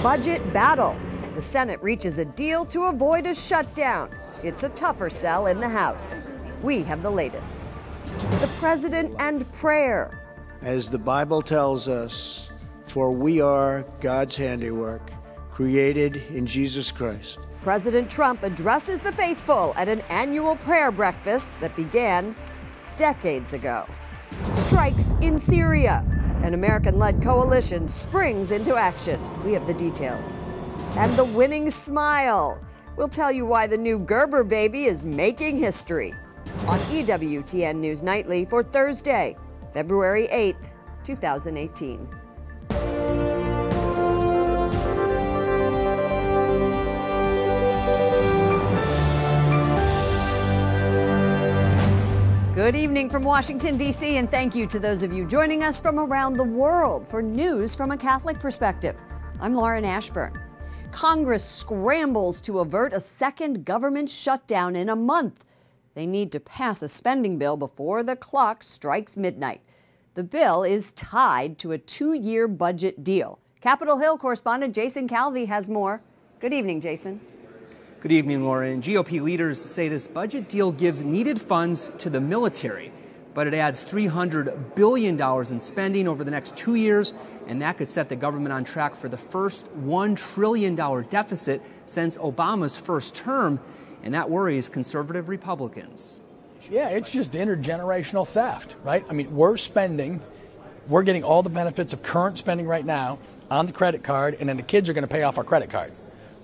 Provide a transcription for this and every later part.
budget battle. The Senate reaches a deal to avoid a shutdown. It's a tougher sell in the House. We have the latest. The president and prayer. As the Bible tells us, for we are God's handiwork, created in Jesus Christ. President Trump addresses the faithful at an annual prayer breakfast that began decades ago. Strikes in Syria. An American-led coalition springs into action. We have the details. And the winning smile. We'll tell you why the new Gerber baby is making history. On EWTN News Nightly for Thursday, February 8th, 2018. Good evening from Washington, D.C., and thank you to those of you joining us from around the world for news from a Catholic perspective. I'm Lauren Ashburn. Congress scrambles to avert a second government shutdown in a month. They need to pass a spending bill before the clock strikes midnight. The bill is tied to a 2-year budget deal. Capitol Hill correspondent Jason Calvi has more. Good evening, Jason. Good evening, Lauren. GOP leaders say this budget deal gives needed funds to the military, but it adds $300 billion in spending over the next 2 years, and that could set the government on track for the first $1 trillion deficit since Obama's first term, and that worries conservative Republicans. Yeah, it's just intergenerational theft, right? I mean, we're getting all the benefits of current spending right now on the credit card, and then the kids are going to pay off our credit card.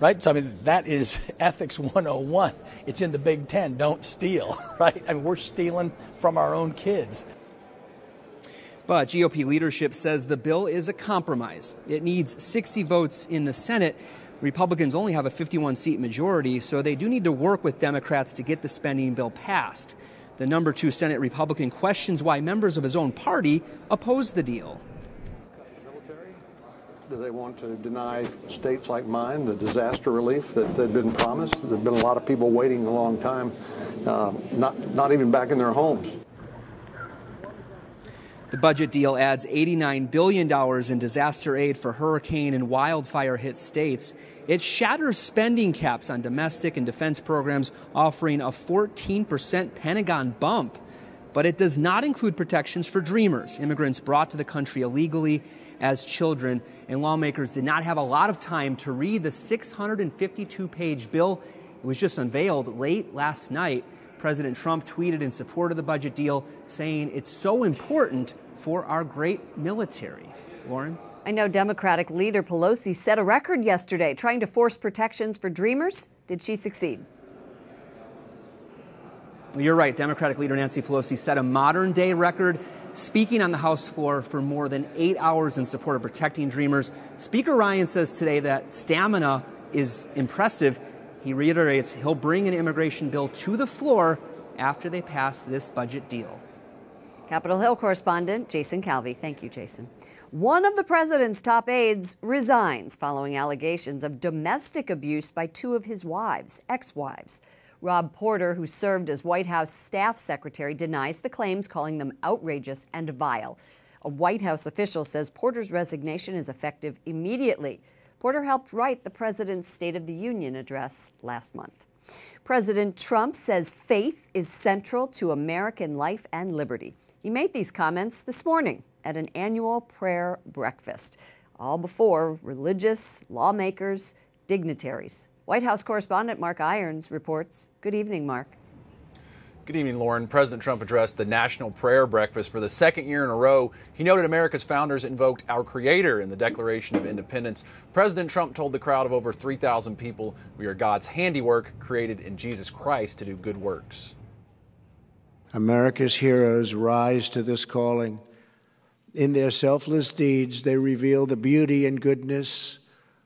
Right? So, I mean, that is ethics 101. It's in the Big Ten. Don't steal, right? I mean, we're stealing from our own kids. But GOP leadership says the bill is a compromise. It needs 60 votes in the Senate. Republicans only have a 51-seat majority, so they do need to work with Democrats to get the spending bill passed. The number 2 Senate Republican questions why members of his own party oppose the deal. Do they want to deny states like mine the disaster relief that they've been promised? There have been a lot of people waiting a long time, not even back in their homes. The budget deal adds $89 billion in disaster aid for hurricane and wildfire-hit states. It shatters spending caps on domestic and defense programs, offering a 14% Pentagon bump. But it does not include protections for dreamers, immigrants brought to the country illegally as children, and lawmakers did not have a lot of time to read the 652-page bill. It was just unveiled late last night. President Trump tweeted in support of the budget deal, saying it's so important for our great military. Lauren? I know Democratic leader Pelosi set a record yesterday trying to force protections for dreamers. Did she succeed? You're right. Democratic leader Nancy Pelosi set a modern-day record, speaking on the House floor for more than 8 hours in support of protecting dreamers. Speaker Ryan says today that stamina is impressive. He reiterates he'll bring an immigration bill to the floor after they pass this budget deal. Capitol Hill correspondent Jason Calvi. Thank you, Jason. One of the president's top aides resigns following allegations of domestic abuse by 2 of his wives, ex-wives. Rob Porter, who served as White House staff secretary, denies the claims, calling them outrageous and vile. A White House official says Porter's resignation is effective immediately. Porter helped write the president's State of the Union address last month. President Trump says faith is central to American life and liberty. He made these comments this morning at an annual prayer breakfast, all before religious, lawmakers, dignitaries. White House correspondent Mark Irons reports. Good evening, Mark. Good evening, Lauren. President Trump addressed the National Prayer Breakfast for the second year in a row. He noted America's founders invoked our Creator in the Declaration of Independence. President Trump told the crowd of over 3,000 people, "We are God's handiwork, created in Jesus Christ to do good works." America's heroes rise to this calling. In their selfless deeds, they reveal the beauty and goodness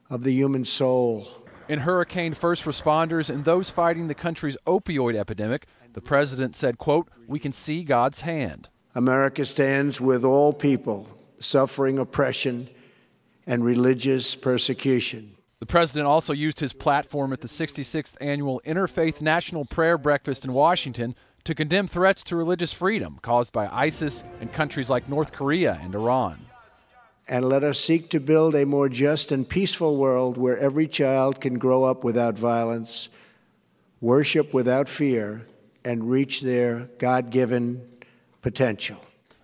of the human soul. In hurricane first responders and those fighting the country's opioid epidemic, the president said, quote, "We can see God's hand." America stands with all people suffering oppression and religious persecution. The president also used his platform at the 66th Annual Interfaith National Prayer Breakfast in Washington to condemn threats to religious freedom caused by ISIS and countries like North Korea and Iran. And let us seek to build a more just and peaceful world where every child can grow up without violence, worship without fear, and reach their God-given potential.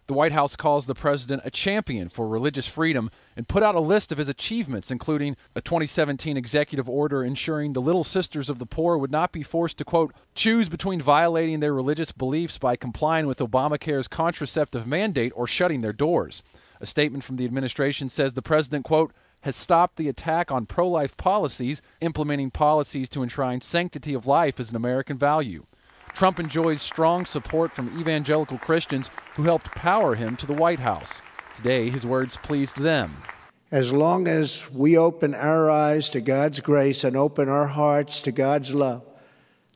The White House calls the president a champion for religious freedom and put out a list of his achievements, including a 2017 executive order ensuring the Little Sisters of the Poor would not be forced to, quote, choose between violating their religious beliefs by complying with Obamacare's contraceptive mandate or shutting their doors. A statement from the administration says the president, quote, has stopped the attack on pro-life policies, implementing policies to enshrine sanctity of life as an American value. Trump enjoys strong support from evangelical Christians who helped power him to the White House. Today, his words pleased them. As long as we open our eyes to God's grace and open our hearts to God's love,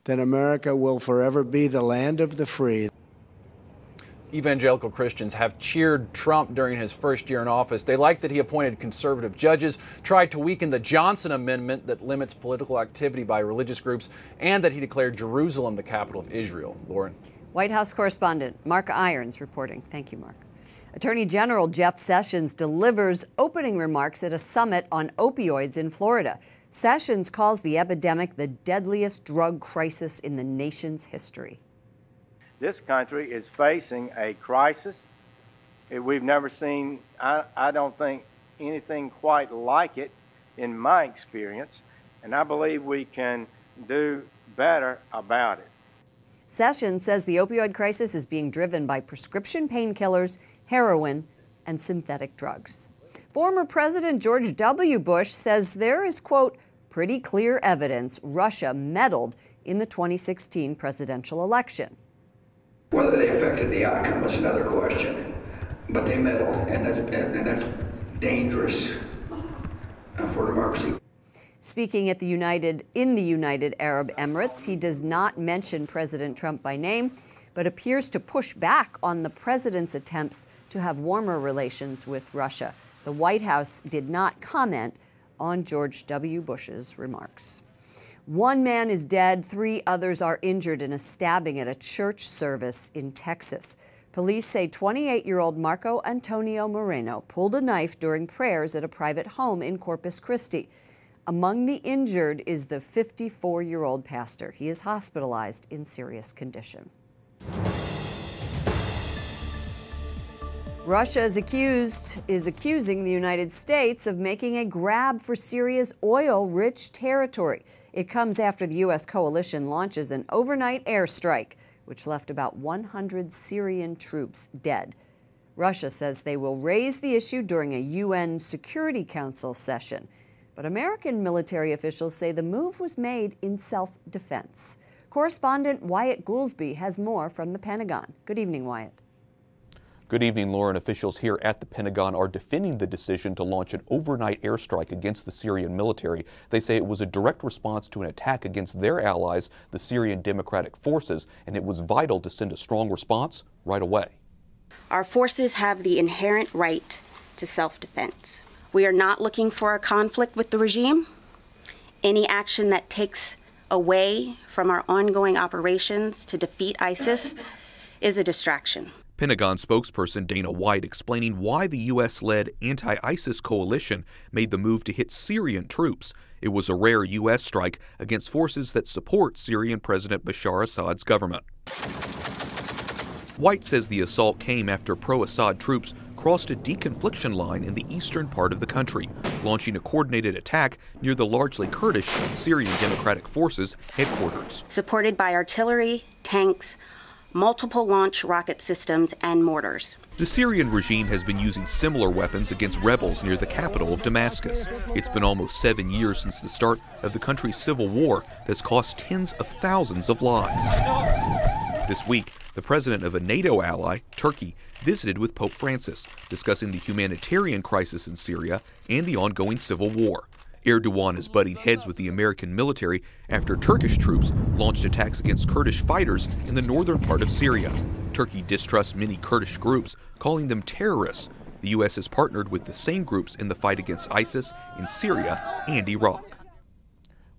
then America will forever be the land of the free. Evangelical Christians have cheered Trump during his first year in office. They like that he appointed conservative judges, tried to weaken the Johnson Amendment that limits political activity by religious groups, and that he declared Jerusalem the capital of Israel. Lauren. White House correspondent Mark Irons reporting. Thank you, Mark. Attorney General Jeff Sessions delivers opening remarks at a summit on opioids in Florida. Sessions calls the epidemic the deadliest drug crisis in the nation's history. This country is facing a crisis we've never seen. I don't think anything quite like it in my experience, and I believe we can do better about it. Sessions says the opioid crisis is being driven by prescription painkillers, heroin, and synthetic drugs. Former President George W. Bush says there is, quote, pretty clear evidence Russia meddled in the 2016 presidential election. Whether they affected the outcome is another question, but they meddled, and that's dangerous for democracy. Speaking at the United Arab Emirates, he does not mention President Trump by name, but appears to push back on the president's attempts to have warmer relations with Russia. The White House did not comment on George W. Bush's remarks. One man is dead, 3 others are injured in a stabbing at a church service in Texas. Police say 28-year-old Marco Antonio Moreno pulled a knife during prayers at a private home in Corpus Christi. Among the injured is the 54-year-old pastor. He is hospitalized in serious condition. Russia is accusing the United States of making a grab for Syria's oil-rich territory. It comes after the U.S. coalition launches an overnight airstrike, which left about 100 Syrian troops dead. Russia says they will raise the issue during a UN Security Council session. But American military officials say the move was made in self-defense. Correspondent Wyatt Goolsbee has more from the Pentagon. Good evening, Wyatt. Good evening, Lauren. Officials here at the Pentagon are defending the decision to launch an overnight airstrike against the Syrian military. They say it was a direct response to an attack against their allies, the Syrian Democratic Forces, and it was vital to send a strong response right away. Our forces have the inherent right to self-defense. We are not looking for a conflict with the regime. Any action that takes away from our ongoing operations to defeat ISIS is a distraction. Pentagon spokesperson Dana White explaining why the U.S.-led anti-ISIS coalition made the move to hit Syrian troops. It was a rare U.S. strike against forces that support Syrian President Bashar Assad's government. White says the assault came after pro-Assad troops crossed a deconfliction line in the eastern part of the country, launching a coordinated attack near the largely Kurdish Syrian Democratic Forces headquarters. Supported by artillery, tanks, multiple launch rocket systems, and mortars. The Syrian regime has been using similar weapons against rebels near the capital of Damascus. It's been almost 7 years since the start of the country's civil war that's cost tens of thousands of lives. This week, the president of a NATO ally, Turkey, visited with Pope Francis, discussing the humanitarian crisis in Syria and the ongoing civil war. Erdogan is butting heads with the American military after Turkish troops launched attacks against Kurdish fighters in the northern part of Syria. Turkey distrusts many Kurdish groups, calling them terrorists. The U.S. has partnered with the same groups in the fight against ISIS in Syria and Iraq.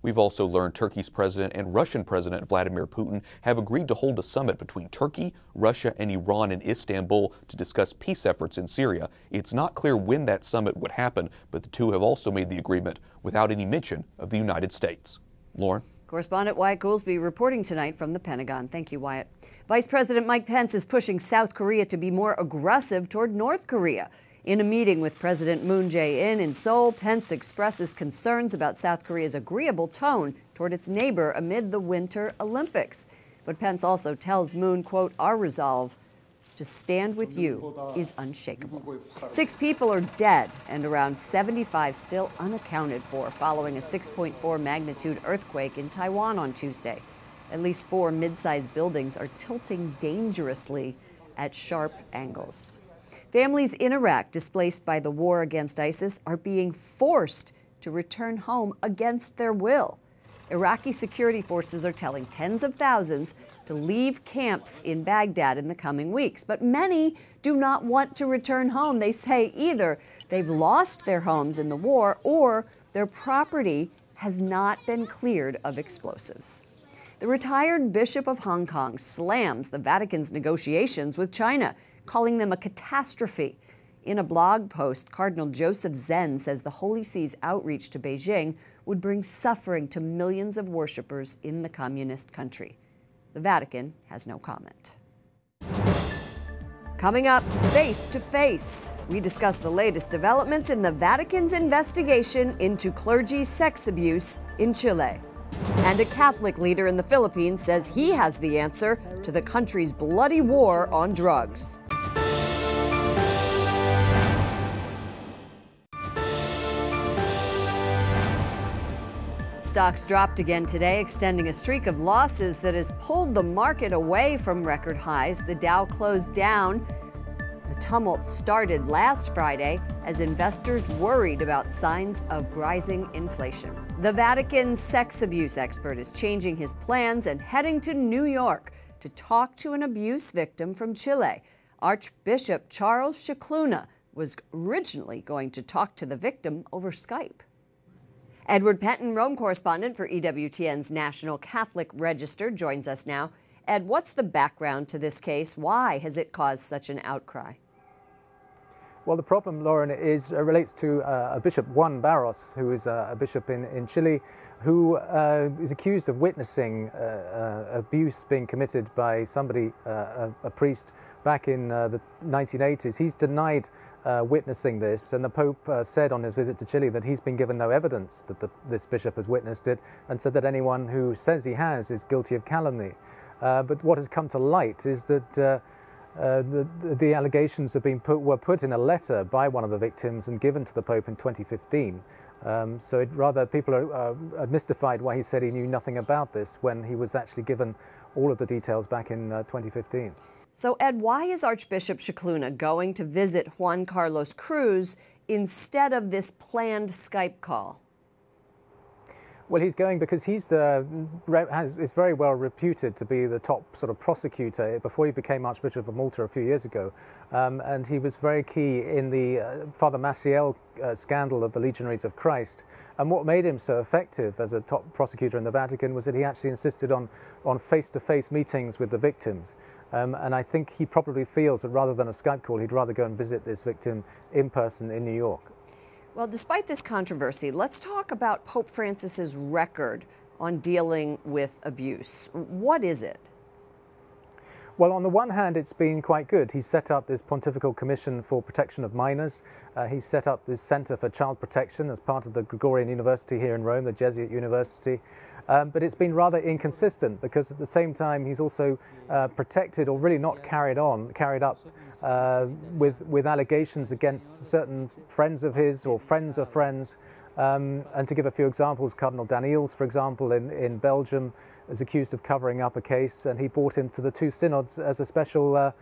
We've also learned Turkey's president and Russian President Vladimir Putin have agreed to hold a summit between Turkey, Russia, and Iran in Istanbul to discuss peace efforts in Syria. It's not clear when that summit would happen, but the two have also made the agreement without any mention of the United States. Lauren? Correspondent Wyatt Goolsby reporting tonight from the Pentagon. Thank you, Wyatt. Vice President Mike Pence is pushing South Korea to be more aggressive toward North Korea. In a meeting with President Moon Jae-in in Seoul, Pence expresses concerns about South Korea's agreeable tone toward its neighbor amid the Winter Olympics. But Pence also tells Moon, quote, "Our resolve to stand with you is unshakable." 6 people are dead and around 75 still unaccounted for following a 6.4 magnitude earthquake in Taiwan on Tuesday. At least 4 mid-sized buildings are tilting dangerously at sharp angles. Families in Iraq displaced by the war against ISIS are being forced to return home against their will. Iraqi security forces are telling tens of thousands to leave camps in Baghdad in the coming weeks. But many do not want to return home. They say either they've lost their homes in the war or their property has not been cleared of explosives. The retired Bishop of Hong Kong slams the Vatican's negotiations with China, calling them a catastrophe. In a blog post, Cardinal Joseph Zen says the Holy See's outreach to Beijing would bring suffering to millions of worshipers in the communist country. The Vatican has no comment. Coming up, Face to Face, we discuss the latest developments in the Vatican's investigation into clergy sex abuse in Chile. And a Catholic leader in the Philippines says he has the answer to the country's bloody war on drugs. Stocks dropped again today, extending a streak of losses that has pulled the market away from record highs. The Dow closed down. The tumult started last Friday as investors worried about signs of rising inflation. The Vatican's sex abuse expert is changing his plans and heading to New York to talk to an abuse victim from Chile. Archbishop Charles Scicluna was originally going to talk to the victim over Skype. Edward Penton, Rome correspondent for EWTN's National Catholic Register, joins us now. Ed, what's the background to this case? Why has it caused such an outcry? Well, the problem, Lauren, relates to a Bishop Juan Barros, who is a bishop in Chile, who is accused of witnessing abuse being committed by somebody, a priest, back in the 1980s. He's denied witnessing this, and the Pope said on his visit to Chile that he's been given no evidence that this bishop has witnessed it, and said that anyone who says he has is guilty of calumny. But what has come to light is that the allegations were put in a letter by one of the victims and given to the Pope in 2015. So people are mystified why he said he knew nothing about this when he was actually given all of the details back in 2015. So, Ed, why is Archbishop Scicluna going to visit Juan Carlos Cruz instead of this planned Skype call? Well, he's going because is very well reputed to be the top sort of prosecutor before he became Archbishop of Malta a few years ago. And he was very key in the Father Maciel scandal of the Legionaries of Christ. And what made him so effective as a top prosecutor in the Vatican was that he actually insisted on face-to-face meetings with the victims. And I think he probably feels that rather than a Skype call, he'd rather go and visit this victim in person in New York. Well, despite this controversy, let's talk about Pope Francis's record on dealing with abuse. What is it? Well, on the one hand, it's been quite good. He set up this Pontifical Commission for Protection of Minors. He set up this Center for Child Protection as part of the Gregorian University here in Rome, the Jesuit university. But it's been rather inconsistent because at the same time he's also protected or really not carried up with allegations against certain friends of his or friends of friends. And to give a few examples, Cardinal Daniels, for example, in Belgium, is accused of covering up a case, and he brought him to the two synods as a special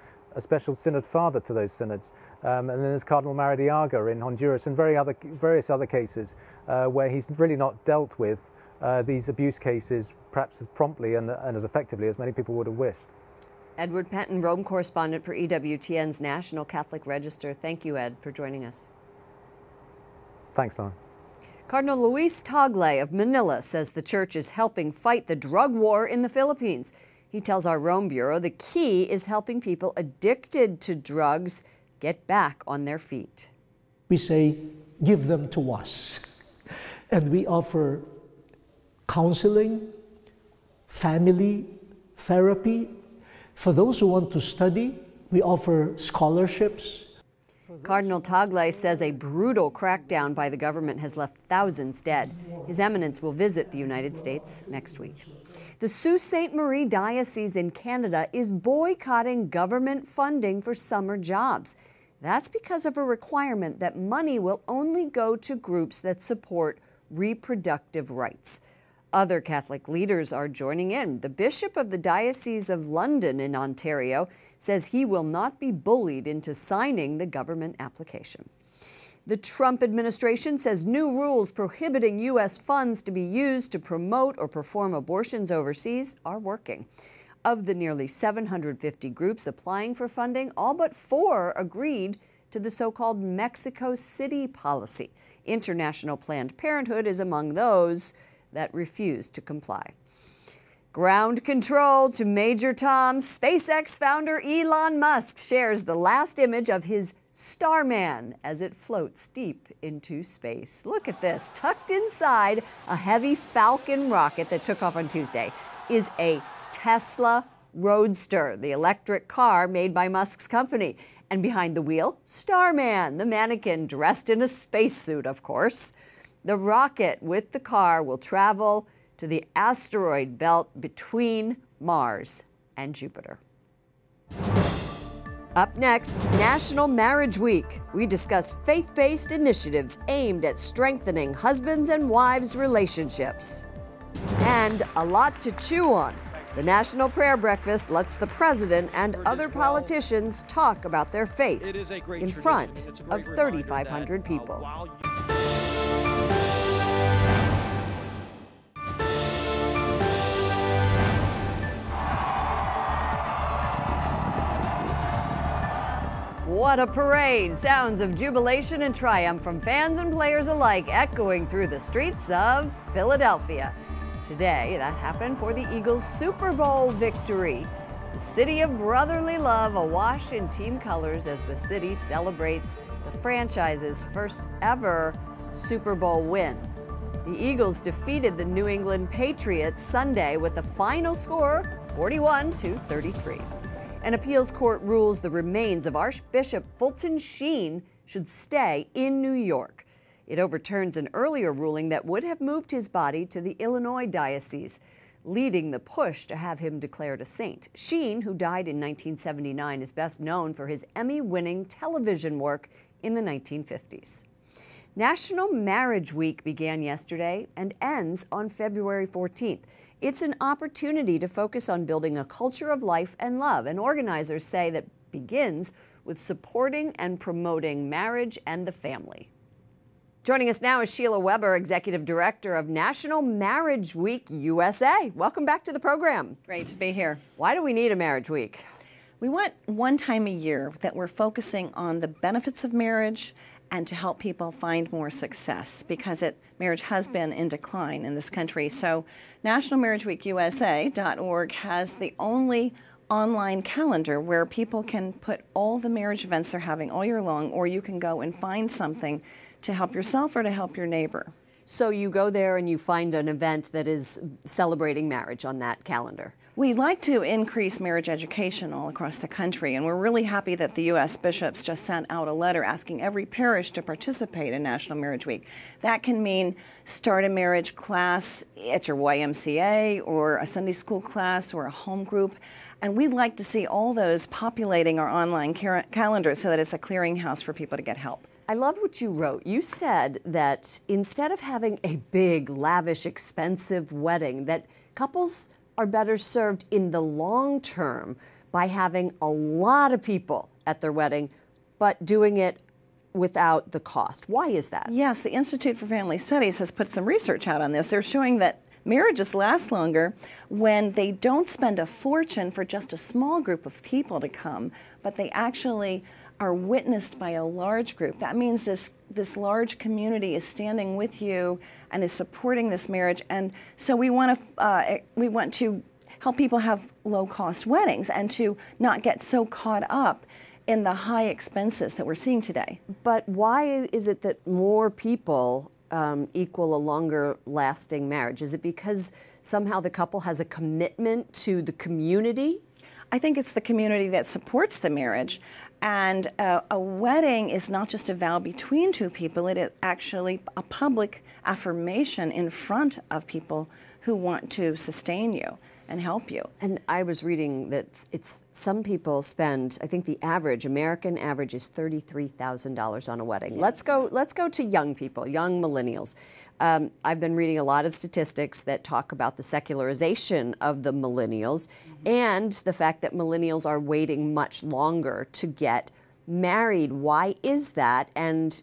synod father to those synods. And then there's Cardinal Maradiaga in Honduras and various other cases where he's really not dealt with these abuse cases perhaps as promptly and as effectively as many people would have wished. Edward Penton, Rome correspondent for EWTN's National Catholic Register. Thank you, Ed, for joining us. Thanks, Lauren. Cardinal Luis Tagle of Manila says the church is helping fight the drug war in the Philippines. He tells our Rome Bureau the key is helping people addicted to drugs get back on their feet. We say, give them to us. And we offer counseling, family therapy. For those who want to study, we offer scholarships. Cardinal Tagle says a brutal crackdown by the government has left thousands dead. His Eminence will visit the United States next week. The Sault Ste. Marie Diocese in Canada is boycotting government funding for summer jobs. That's because of a requirement that money will only go to groups that support reproductive rights. Other Catholic leaders are joining in. The Bishop of the Diocese of London in Ontario says he will not be bullied into signing the government application. The Trump administration says new rules prohibiting U.S. funds to be used to promote or perform abortions overseas are working. Of the nearly 750 groups applying for funding, all but 4 agreed to the so-called Mexico City policy. International Planned Parenthood is among those that refuse to comply. Ground control to Major Tom. SpaceX founder Elon Musk shares the last image of his Starman as it floats deep into space. Look at this. Tucked inside a heavy Falcon rocket that took off on Tuesday is a Tesla Roadster, the electric car made by Musk's company. And behind the wheel, Starman, the mannequin dressed in a spacesuit, of course. The rocket with the car will travel to the asteroid belt between Mars and Jupiter. Up next, National Marriage Week. We discuss faith-based initiatives aimed at strengthening husbands and wives' relationships. And a lot to chew on. The National Prayer Breakfast lets the president and other politicians talk about their faith in front of 3,500 people. What a parade! Sounds of jubilation and triumph from fans and players alike echoing through the streets of Philadelphia. Today, that happened for the Eagles' Super Bowl victory. The city of brotherly love awash in team colors as the city celebrates the franchise's first ever Super Bowl win. The Eagles defeated the New England Patriots Sunday with a final score 41-33. An appeals court rules the remains of Archbishop Fulton Sheen should stay in New York. It overturns an earlier ruling that would have moved his body to the Illinois diocese, leading the push to have him declared a saint. Sheen, who died in 1979, is best known for his Emmy-winning television work in the 1950s. National Marriage Week began yesterday and ends on February 14th. It's an opportunity to focus on building a culture of life and love, and organizers say that begins with supporting and promoting marriage and the family. Joining us now is Sheila Weber, Executive Director of National Marriage Week USA. Welcome back to the program. Great to be here. Why do we need a Marriage Week? We want one time a year that we're focusing on the benefits of marriage and to help people find more success, because marriage has been in decline in this country. So nationalmarriageweekusa.org has the only online calendar where people can put all the marriage events they're having all year long, or you can go and find something to help yourself or to help your neighbor. So you go there and you find an event that is celebrating marriage on that calendar. We like to increase marriage education all across the country, and we're really happy that the U.S. bishops just sent out a letter asking every parish to participate in National Marriage Week. That can mean start a marriage class at your YMCA or a Sunday school class or a home group. And we'd like to see all those populating our online calendar so that it's a clearinghouse for people to get help. I love what you wrote. You said that instead of having a big, lavish, expensive wedding, that couples are better served in the long term by having a lot of people at their wedding, but doing it without the cost. Why is that? Yes, the Institute for Family Studies has put some research out on this. They're showing that marriages last longer when they don't spend a fortune for just a small group of people to come, but they actually are witnessed by a large group, that means this large community is standing with you and is supporting this marriage. And so we want to help people have low-cost weddings and to not get so caught up in the high expenses that we're seeing today. But why is it that more people equal a longer lasting marriage? Is it because somehow the couple has a commitment to the community? I think it's the community that supports the marriage. And a wedding is not just a vow between two people, it is actually a public affirmation in front of people who want to sustain you and help you. And I was reading that some people spend, I think the American average is $33,000 on a wedding. Yes. Let's go to young people, young millennials. I've been reading a lot of statistics that talk about the secularization of the millennials and the fact that millennials are waiting much longer to get married. Why is that, and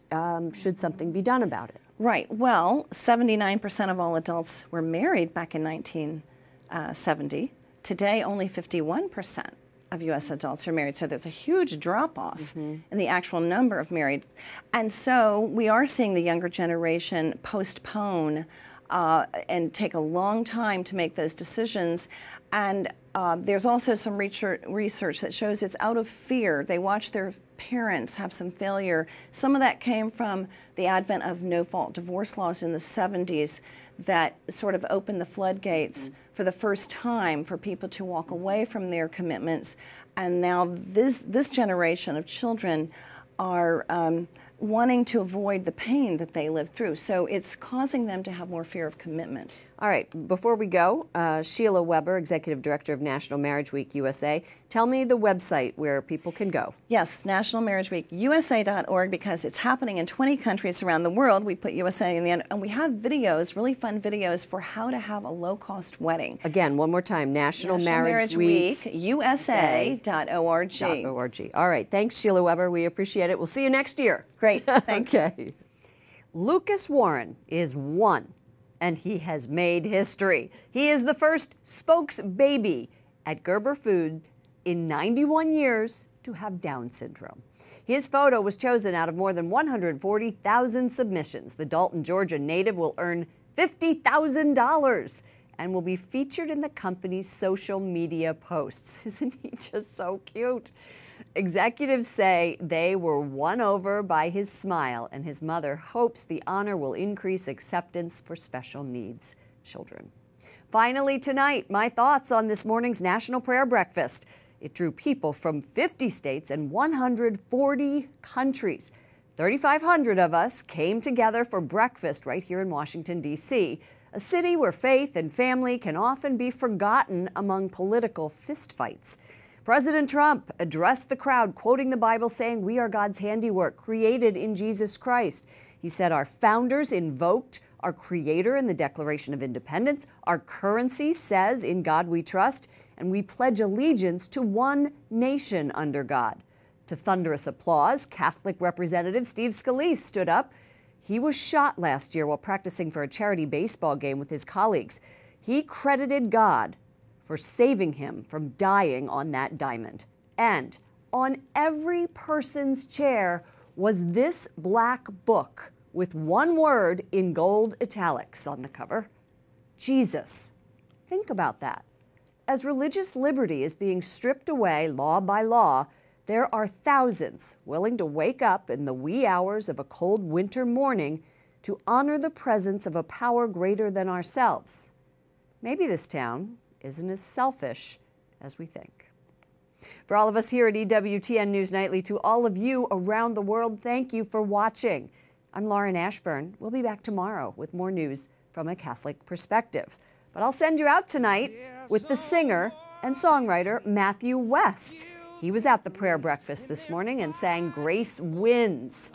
should something be done about it? Right. Well, 79% of all adults were married back in 1970. Today, only 51% of U.S. adults are married, so there's a huge drop-off in the actual number of married. And so we are seeing the younger generation postpone and take a long time to make those decisions. And there's also some research that shows it's out of fear. They watch their parents have some failure. Some of that came from the advent of no-fault divorce laws in the 70s that sort of opened the floodgates for the first time for people to walk away from their commitments. And now this generation of children are wanting to avoid the pain that they lived through. So it's causing them to have more fear of commitment. All right, before we go, Sheila Weber, Executive Director of National Marriage Week USA, tell me the website where people can go. Yes, National Marriage Week USA.org, because it's happening in 20 countries around the world. We put USA in the end, and we have videos, really fun videos for how to have a low-cost wedding. Again, one more time, National Marriage Week USA.org. All right, thanks, Sheila Weber. We appreciate it. We'll see you next year. Great, thanks. Okay. Lucas Warren is one, and he has made history. He is the first spokesbaby at Gerber Food in 91 years to have Down syndrome. His photo was chosen out of more than 140,000 submissions. The Dalton, Georgia native will earn $50,000 and will be featured in the company's social media posts. Isn't he just so cute? Executives say they were won over by his smile, and his mother hopes the honor will increase acceptance for special needs children. Finally tonight, my thoughts on this morning's National Prayer Breakfast. It drew people from 50 states and 140 countries. 3,500 of us came together for breakfast right here in Washington, D.C., a city where faith and family can often be forgotten among political fistfights. President Trump addressed the crowd, quoting the Bible, saying, "We are God's handiwork, created in Jesus Christ." He said our founders invoked our Creator in the Declaration of Independence. Our currency says, "In God we trust," and we pledge allegiance to one nation under God. To thunderous applause, Catholic Representative Steve Scalise stood up. He was shot last year while practicing for a charity baseball game with his colleagues. He credited God for saving him from dying on that diamond. And on every person's chair was this black book with one word in gold italics on the cover: Jesus. Think about that. As religious liberty is being stripped away law by law, there are thousands willing to wake up in the wee hours of a cold winter morning to honor the presence of a power greater than ourselves. Maybe this town isn't as selfish as we think. For all of us here at EWTN News Nightly, to all of you around the world, thank you for watching. I'm Lauren Ashburn. We'll be back tomorrow with more news from a Catholic perspective. But I'll send you out tonight with the singer and songwriter Matthew West. He was at the prayer breakfast this morning and sang "Grace Wins."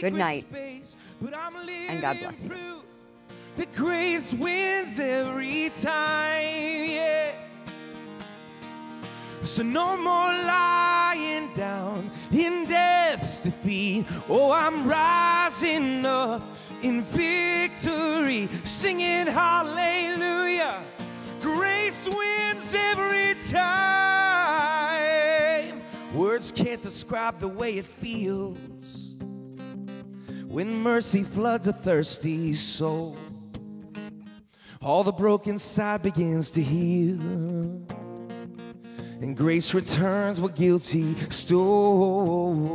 Good night, and God bless you. The grace wins every time, yeah. So no more lying down in death's defeat. Oh, I'm rising up in victory, singing hallelujah. Grace wins every time. Words can't describe the way it feels when mercy floods a thirsty soul. All the broken side begins to heal, and grace returns what guilty stole.